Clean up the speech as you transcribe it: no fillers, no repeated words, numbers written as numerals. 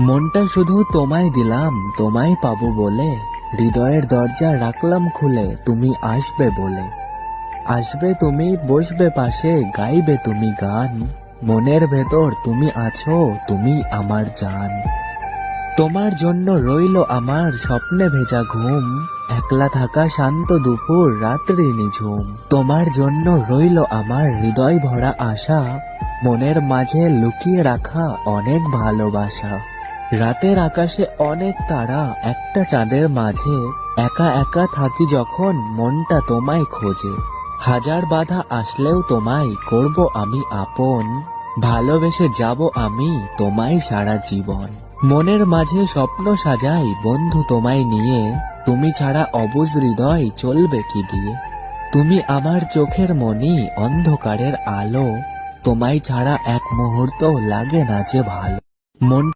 মনটা শুধু তোমায় দিলাম, তোমায় পাবো বলে। হৃদয়ের দরজা রাখলাম খুলে, তুমি আসবে বলে। আসবে তুমি, বসবে পাশে, গাইবে তুমি গান। মনের ভেতর তুমি আছো, তুমি আমার জান। তোমার জন্য রইলো আমার স্বপ্নে ভেজা ঘুম। একলা থাকা শান্ত দুপুর, রাত্রি নিঝুম। তোমার জন্য রইলো আমার হৃদয় ভরা আশা। মনের মাঝে লুকিয়ে রাখা অনেক ভালোবাসা। রাতের আকাশে অনেক তারা, একটা চাঁদের মাঝে। একা একা থাকি যখন, মনটা তোমায় খোঁজে। হাজার বাধা আসলেও তোমায় করব আমি আপন। ভালোবেসে যাব আমি তোমায় সারা জীবন। মনের মাঝে স্বপ্ন সাজাই বন্ধু তোমায় নিয়ে। তুমি ছাড়া অবুঝ হৃদয় চলবে কি দিয়ে। তুমি আমার চোখের মনি, অন্ধকারের আলো। তোমায় ছাড়া এক মুহূর্ত লাগে না যে ভালো। মন